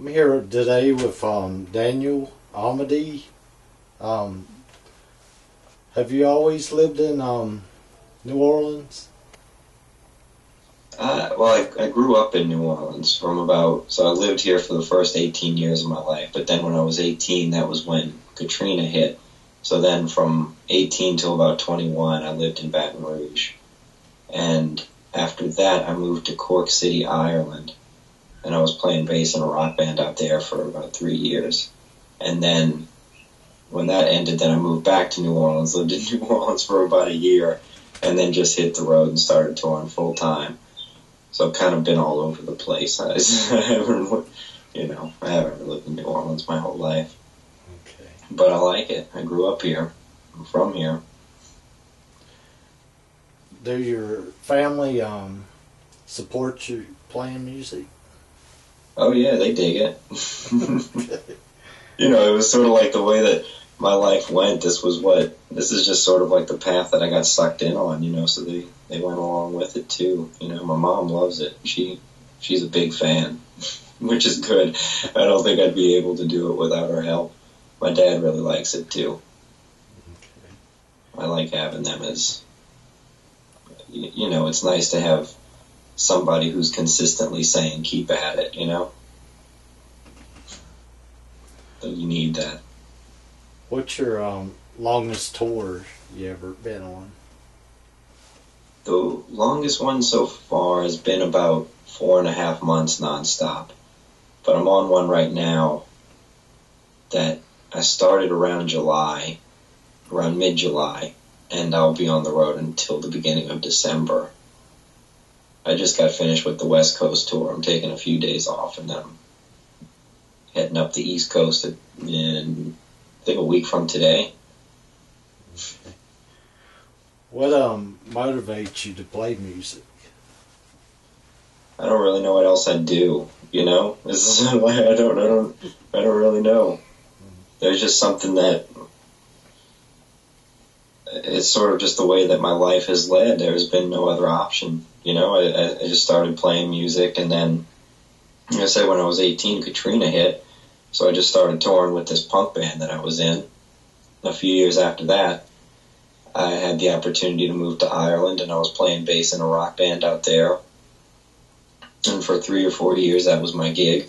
I'm here today with Daniel Amity. Um, have you always lived in New Orleans? I grew up in New Orleans so I lived here for the first 18 years of my life, but then when I was 18, that was when Katrina hit. So then from 18 till about 21, I lived in Baton Rouge. And after that, I moved to Cork City, Ireland. And I was playing bass in a rock band out there for about 3 years. And then when that ended, then I moved back to New Orleans, lived in New Orleans for about a year, and then just hit the road and started touring full time. So I've kind of been all over the place. I haven't lived in New Orleans my whole life. Okay. But I like it. I grew up here. I'm from here. Do your family support you playing music? Oh yeah, they dig it. It was sort of like the way that my life went. This is just sort of like the path that I got sucked in on, so they went along with it too. My mom loves it. She's a big fan, which is good. I don't think I'd be able to do it without her help. My dad really likes it too. Okay. I like having them as, it's nice to have somebody who's consistently saying keep at it, So you need that. What's your longest tour you ever been on? The longest one so far has been about 4.5 months nonstop. But I'm on one right now that I started around mid-July, and I'll be on the road until the beginning of December. I just got finished with the West Coast tour. I'm taking a few days off, and then I'm heading up the East Coast in, I think, a week from today. Okay. What motivates you to play music? I don't really know what else I'd do. This is why I don't really know. There's just something that it's sort of just the way that my life has led. There's been no other option. I just started playing music, and then, like I said, when I was 18, Katrina hit, so I just started touring with this punk band that I was in. A few years after that, I had the opportunity to move to Ireland, and I was playing bass in a rock band out there. And for 3 or 4 years, that was my gig.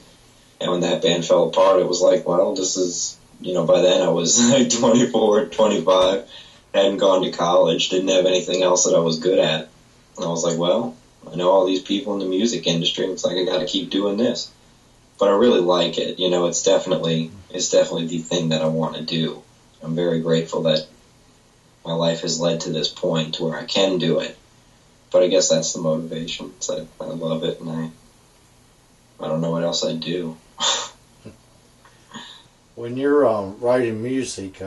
And when that band fell apart, it was like, well, this is, by then I was like 24, 25, hadn't gone to college, didn't have anything else that I was good at. And I was like, well, I know all these people in the music industry. It's like I got to keep doing this. But I really like it. It's definitely the thing that I want to do. I'm very grateful that my life has led to this point where I can do it. But I guess that's the motivation. It's like I love it, and I don't know what else I'd do. When you're writing music,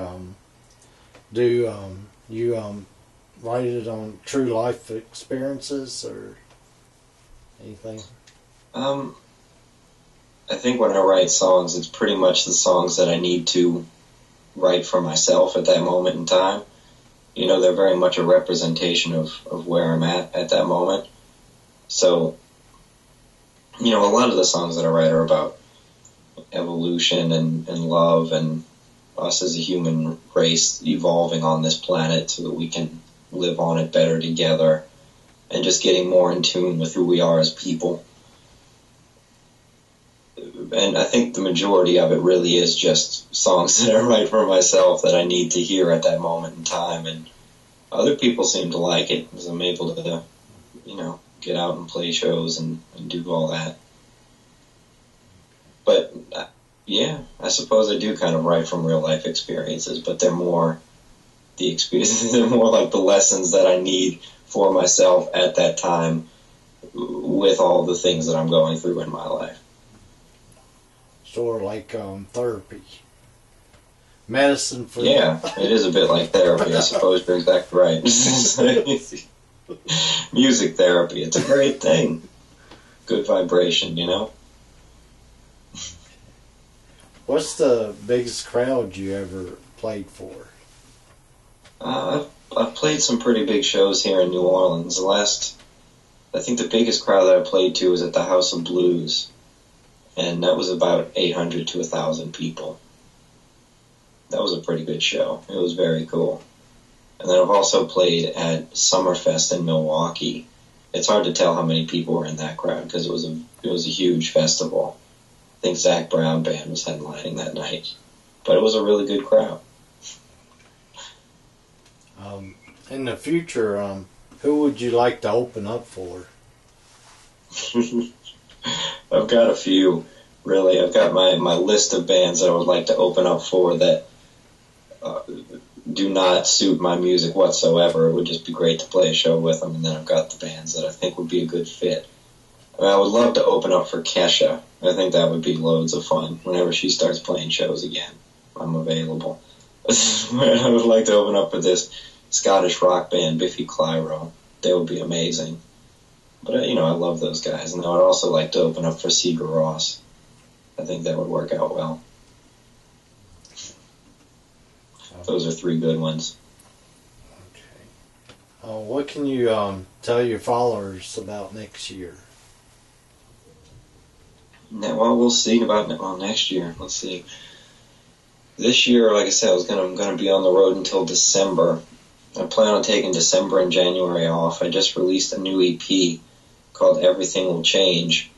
do you write it on true life experiences or anything? I think when I write songs, it's pretty much the songs that I need to write for myself at that moment in time. They're very much a representation of where I'm at that moment. So, a lot of the songs that I write are about evolution and love and us as a human race evolving on this planet so that we can live on it better together and just getting more in tune with who we are as people. And I think the majority of it really is just songs that I write for myself that I need to hear at that moment in time. And other people seem to like it because I'm able to, get out and play shows and do all that. But, yeah, I suppose I do kind of write from real life experiences, but they're more the experiences, they're more like the lessons that I need for myself at that time with all the things that I'm going through in my life. Sort of like therapy. Medicine for... Yeah, it is a bit like therapy, I suppose. You're exactly right. Music therapy, it's a great thing. Good vibration, What's the biggest crowd you ever played for? I've played some pretty big shows here in New Orleans. I think the biggest crowd that I played to was at the House of Blues and that was about 800 to 1,000 people. That was a pretty good show. It was very cool. And then I've also played at Summerfest in Milwaukee. It's hard to tell how many people were in that crowd because it was a huge festival. I think Zach Brown Band was headlining that night, but it was a really good crowd. In the future, who would you like to open up for? I've got a few, really. I've got my list of bands that I would like to open up for that do not suit my music whatsoever. It would just be great to play a show with them, and then I've got the bands that I think would be a good fit. I would love to open up for Kesha. I think that would be loads of fun. Whenever she starts playing shows again, I'm available. I would like to open up for this Scottish rock band, Biffy Clyro. They would be amazing. But, I love those guys. And I would also like to open up for Sigur Rós. I think that would work out well. Those are three good ones. Okay. What can you tell your followers about next year? Well, we'll see about next year. Let's see. This year, like I said, I'm going to be on the road until December. I plan on taking December and January off. I just released a new EP called Everything Will Change,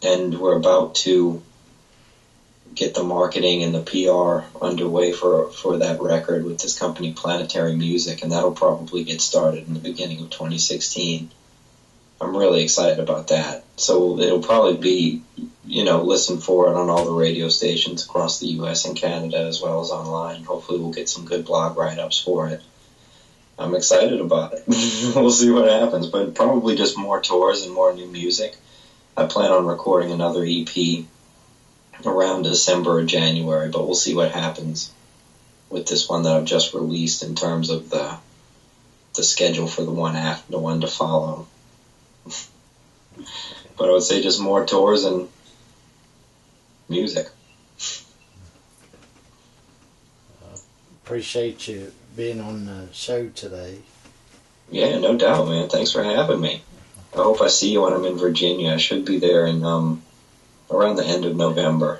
and we're about to get the marketing and the PR underway for that record with this company, Planetary Music, and that'll probably get started in the beginning of 2016. I'm really excited about that. So it'll probably be, listen for it on all the radio stations across the U.S. and Canada as well as online. Hopefully we'll get some good blog write-ups for it. I'm excited about it. We'll see what happens, but probably just more tours and more new music. I plan on recording another EP around December or January, but we'll see what happens with this one that I've just released in terms of the schedule for the one to follow. But I would say just more tours and music. Appreciate you being on the show today. Yeah, no doubt, man. Thanks for having me. I hope I see you when I'm in Virginia. I should be there in around the end of November.